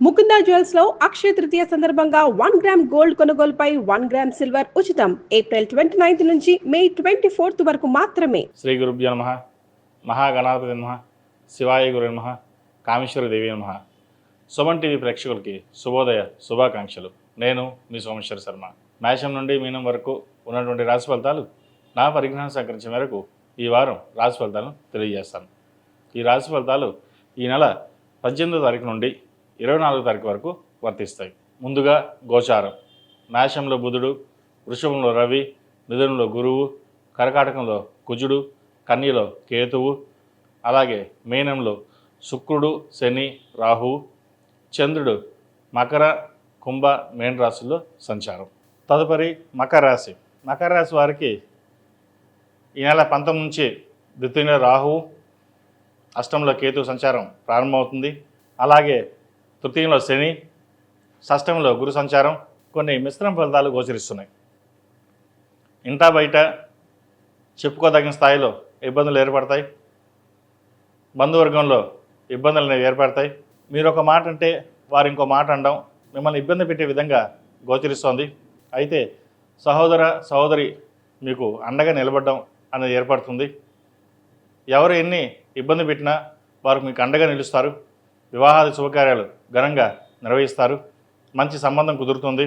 Mukunda jewels లో అక్షయ తృతీయ సందర్భంగా 1 gram gold కొనుగోలుపై 1 గ్రామ్ సిల్వర్ ఉచితం. ఏప్రిల్ 29 నుంచి మే 24 వరకు మాత్రమే. శ్రీ గురుభ్యో నమ. మహాగణాధిపతి నమ. శివాయ గురు నమ. కామేశ్వరి దేవి నమ. సుమన్ టీవీ ప్రేక్షకులకి శుభోదయ శుభాకాంక్షలు. నేను మీ సోమేశ్వర శర్మ. మేషం నుండి మీనం వరకు ఉన్నటువంటి రాశి ఫలితాలు నా పరిజ్ఞానం సేకరించిన మేరకు ఈ వారం రాశి ఫలితాలను తెలియజేస్తాను. ఈ రాశి ఫలితాలు ఈ నెల 18వ తారీఖు నుండి 24వ తారీఖు వరకు వర్తిస్తాయి. ముందుగా గోచారం. మేషంలో బుధుడు, వృషభంలో రవి, మిథునంలో గురువు, కర్కాటకంలో కుజుడు, కన్యలో కేతువు, అలాగే మీనంలో శుక్రుడు, శని, రాహువు, చంద్రుడు మకర, కుంభ, మేన రాశుల్లో సంచారం. తదుపరి మకర రాశి. మకర రాశి వారికి ఈ నెల 19 నుంచి ద్వితీయంలో రాహువు, అష్టంలో కేతు సంచారం ప్రారంభమవుతుంది. అలాగే తృతీయంలో శని, షష్టంలో గురు సంచారం. కొన్ని మిశ్రమ ఫలితాలు గోచరిస్తున్నాయి. ఇంటా బయట చెప్పుకోదగిన స్థాయిలో ఇబ్బందులు ఏర్పడతాయి. బంధువర్గంలో ఇబ్బందులు అనేవి ఏర్పడతాయి. మీరు ఒక మాట అంటే వారు ఇంకో మాట అనడం మిమ్మల్ని ఇబ్బంది పెట్టే విధంగా గోచరిస్తోంది. అయితే సహోదరి మీకు అండగా నిలబడడం అనేది ఏర్పడుతుంది. ఎవరు ఎన్ని ఇబ్బంది పెట్టినా వారు మీకు అండగా నిలుస్తారు. వివాహాది శుభకార్యాలు ఘనంగా నిర్వహిస్తారు. మంచి సంబంధం కుదురుతుంది.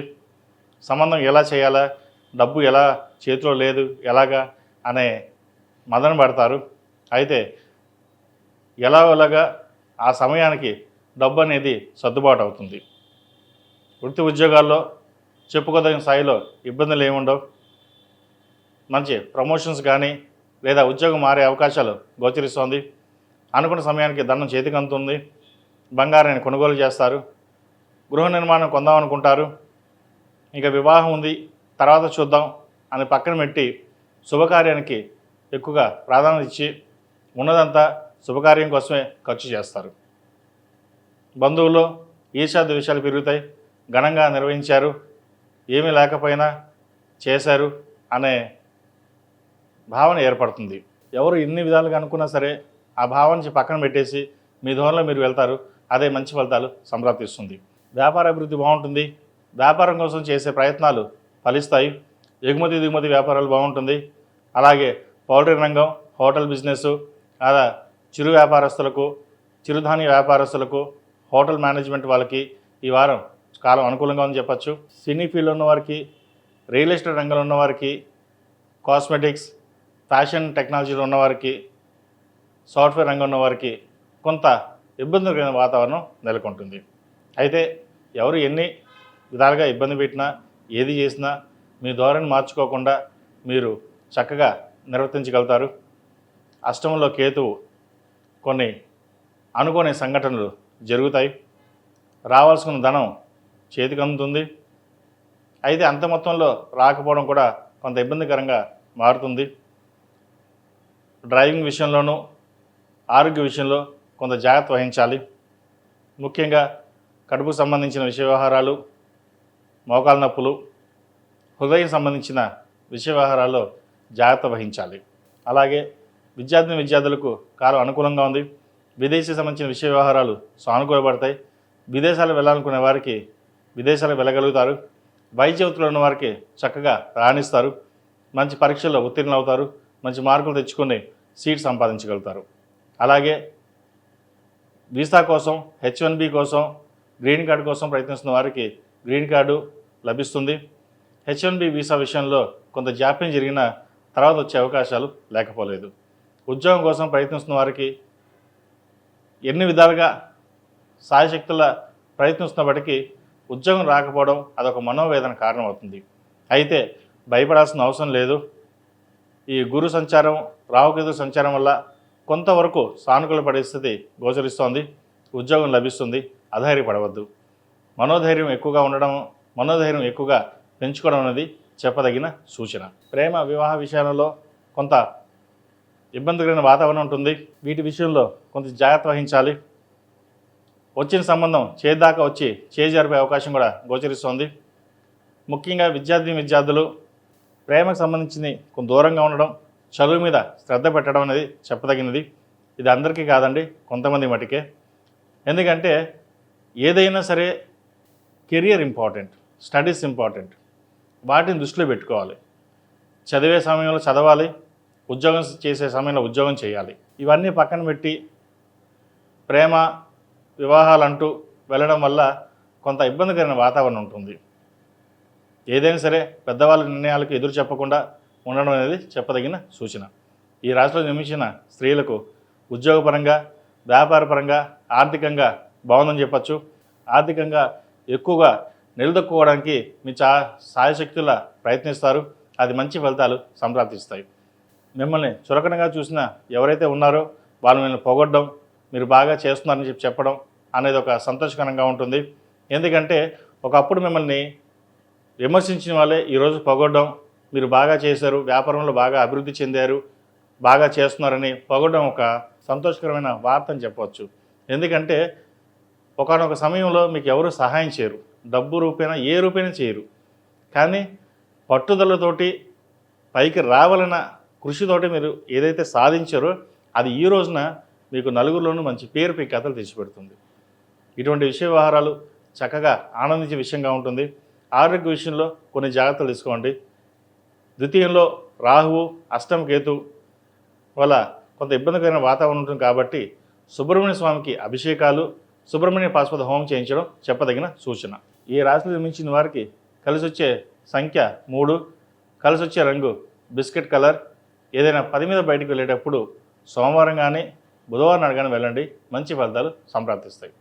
సంబంధం ఎలా చేయాలా, డబ్బు ఎలా చేతిలో లేదు ఎలాగా అనే మదన పడతారు. అయితే ఎలాగోలాగా ఆ సమయానికి డబ్బు అనేది సర్దుబాటు అవుతుంది. వృత్తి ఉద్యోగాల్లో చెప్పుకోదగిన స్థాయిలో ఇబ్బందులు ఏముండవు. మంచి ప్రమోషన్స్ కానీ లేదా ఉద్యోగం మారే అవకాశాలు గోచరిస్తోంది. అనుకున్న సమయానికి ధనం చేతికి అందుతుంది. బంగారాన్ని కొనుగోలు చేస్తారు. గృహ నిర్మాణం కొందామనుకుంటారు. ఇంకా వివాహం ఉంది తర్వాత చూద్దాం అని పక్కన పెట్టి శుభకార్యానికి ఎక్కువగా ప్రాధాన్యత ఇచ్చి ఉన్నదంతా శుభకార్యం కోసమే ఖర్చు చేస్తారు. బంధువులు ఈర్ష్యాది విషయాలు పెరుగుతాయి. ఘనంగా నిర్వహించారు, ఏమీ లేకపోయినా చేశారు అనే భావన ఏర్పడుతుంది. ఎవరు ఎన్ని విధాలుగా అనుకున్నా సరే ఆ భావన నుంచి పక్కన పెట్టేసి మీ ధోరణిలో మీరు వెళ్తారు. అదే మంచి ఫలితాలు సంప్రాప్తిస్తుంది. వ్యాపార అభివృద్ధి బాగుంటుంది. వ్యాపారం కోసం చేసే ప్రయత్నాలు ఫలిస్తాయి. ఎగుమతి దిగుమతి వ్యాపారాలు బాగుంటుంది. అలాగే పౌల్ట్రీ రంగం, హోటల్ బిజినెస్, అలా చిరు వ్యాపారస్తులకు, చిరుధాన్య వ్యాపారస్తులకు, హోటల్ మేనేజ్మెంట్ వాళ్ళకి ఈ వారం కాలం అనుకూలంగా ఉందని చెప్పచ్చు. సినీ ఫీల్డ్ ఉన్నవారికి, రియల్ ఎస్టేట్ రంగంలో ఉన్నవారికి, కాస్మెటిక్స్, ఫ్యాషన్ టెక్నాలజీలో ఉన్నవారికి, సాఫ్ట్వేర్ రంగం ఉన్నవారికి కొంత ఇబ్బందికరమైన వాతావరణం నెలకొంటుంది. అయితే ఎవరు ఎన్ని విధాలుగా ఇబ్బంది పెట్టినా, ఏది చేసినా మీ ధోరణి మార్చుకోకుండా మీరు చక్కగా నిర్వర్తించగలుగుతారు. అష్టమంలో కేతువు, కొన్ని అనుకోని సంఘటనలు జరుగుతాయి. రావాల్సిన ధనం చేతికి అందుతుంది. అయితే అంత మొత్తంలో రాకపోవడం కూడా కొంత ఇబ్బందికరంగా మారుతుంది. డ్రైవింగ్ విషయంలోనూ ఆరోగ్య విషయంలో కొంత జాగ్రత్త వహించాలి. ముఖ్యంగా కడుపుకు సంబంధించిన విషయ వ్యవహారాలు, మోకాలు నొప్పులు, హృదయం సంబంధించిన విషయ వ్యవహారాల్లో జాగ్రత్త వహించాలి. అలాగే విద్యార్థులకు కాలం అనుకూలంగా ఉంది. విదేశీ సంబంధించిన విషయ వ్యవహారాలు సానుకూలపడతాయి. విదేశాలు వెళ్ళాలనుకునే వారికి విదేశాలకు వెళ్ళగలుగుతారు. వైద్య వృత్తిలో ఉన్న వారికి చక్కగా రాణిస్తారు. మంచి పరీక్షల్లో ఉత్తీర్ణులు అవుతారు. మంచి మార్కులు తెచ్చుకొని సీట్ సంపాదించగలుగుతారు. అలాగే వీసా కోసం, H1B కోసం, గ్రీన్ కార్డు కోసం ప్రయత్నిస్తున్న వారికి గ్రీన్ కార్డు లభిస్తుంది. H1B వీసా విషయంలో కొంత జాప్యం జరిగిన తర్వాత వచ్చే అవకాశాలు లేకపోలేదు. ఉద్యోగం కోసం ప్రయత్నిస్తున్న వారికి ఎన్ని విధాలుగా సాయశక్తుల ప్రయత్నిస్తున్నప్పటికీ ఉద్యోగం రాకపోవడం అదొక మనోవేదన కారణమవుతుంది. అయితే భయపడాల్సిన అవసరం లేదు. ఈ గురు సంచారం, రాహుకేతు సంచారం వల్ల కొంతవరకు సానుకూల పరిస్థితి గోచరిస్తోంది. ఉద్యోగం లభిస్తుంది. అధైర్యపడవద్దు. మనోధైర్యం ఎక్కువగా పెంచుకోవడం అనేది చెప్పదగిన సూచన. ప్రేమ వివాహ విషయాలలో కొంత ఇబ్బందికరమైన వాతావరణం ఉంటుంది. వీటి విషయంలో కొంత జాగ్రత్త వహించాలి. వచ్చిన సంబంధం చేదాకా వచ్చి చేజారిపోయే అవకాశం కూడా గోచరిస్తోంది. ముఖ్యంగా విద్యార్థులు ప్రేమకు సంబంధించి కొంత దూరంగా ఉండడం, చదువు మీద శ్రద్ధ పెట్టడం అనేది చెప్పదగినది. ఇది అందరికీ కాదండి, కొంతమంది మటుకే. ఎందుకంటే ఏదైనా సరే కెరియర్ ఇంపార్టెంట్, స్టడీస్ ఇంపార్టెంట్, వాటిని దృష్టిలో పెట్టుకోవాలి. చదివే సమయంలో చదవాలి, ఉద్యోగం చేసే సమయంలో ఉద్యోగం చేయాలి. ఇవన్నీ పక్కన పెట్టి ప్రేమ వివాహాలంటూ వెళ్ళడం వల్ల కొంత ఇబ్బందికరమైన వాతావరణం ఉంటుంది. ఏదైనా సరే పెద్దవాళ్ళ నిర్ణయాలకు ఎదురు చెప్పకుండా ఉండడం అనేది చెప్పదగిన సూచన. ఈ రాశిలో జన్మించిన స్త్రీలకు ఉద్యోగపరంగా, వ్యాపారపరంగా, ఆర్థికంగా బాగుందని చెప్పచ్చు. ఆర్థికంగా ఎక్కువగా నిలదొక్కుకోవడానికి మీ సాయశక్తుల ప్రయత్నిస్తారు. అది మంచి ఫలితాలు సంప్రాప్తిస్తాయి. మిమ్మల్ని చులకనగా చూసిన ఎవరైతే ఉన్నారో వాళ్ళు మిమ్మల్ని పొగడ్డం, మీరు బాగా చేస్తున్నారని చెప్పడం అనేది ఒక సంతోషకరంగా ఉంటుంది. ఎందుకంటే ఒకప్పుడు మిమ్మల్ని విమర్శించిన వాళ్ళే ఈరోజు పొగడ్డం, మీరు బాగా చేశారు, వ్యాపారంలో బాగా అభివృద్ధి చెందారు, బాగా చేస్తున్నారని పొగడం ఒక సంతోషకరమైన వార్త అని చెప్పవచ్చు. ఎందుకంటే ఒకానొక సమయంలో మీకు ఎవరు సహాయం చేయరు, డబ్బు రూపేణా ఏ రూపేణా చేయరు. కానీ పట్టుదలతోటి పైకి రావాలన్న కృషితోటి మీరు ఏదైతే సాధించారో అది ఈ రోజున మీకు నలుగురిలోనూ మంచి పేరు పై కథలు తెచ్చిపెడుతుంది. ఇటువంటి విషయ వ్యవహారాలు చక్కగా ఆనందించే విషయంగా ఉంటుంది. ఆరోగ్య విషయంలో కొన్ని జాగ్రత్తలు తీసుకోండి. ద్వితీయంలో రాహువు, అష్టమ కేతు వల్ల కొంత ఇబ్బందికరమైన వాతావరణం ఉంటుంది కాబట్టి సుబ్రహ్మణ్య స్వామికి అభిషేకాలు, సుబ్రహ్మణ్య పాశుపత హోమం చేయించడం చెప్పదగిన సూచన. ఈ రాశిలో నిర్మించిన వారికి కలిసి వచ్చే సంఖ్య 3, కలిసి వచ్చే రంగు బిస్కెట్ కలర్. ఏదైనా పని మీద బయటకు వెళ్ళేటప్పుడు సోమవారం కానీ బుధవారం నాడు కానీ వెళ్ళండి, మంచి ఫలితాలు సంప్రాప్తిస్తాయి.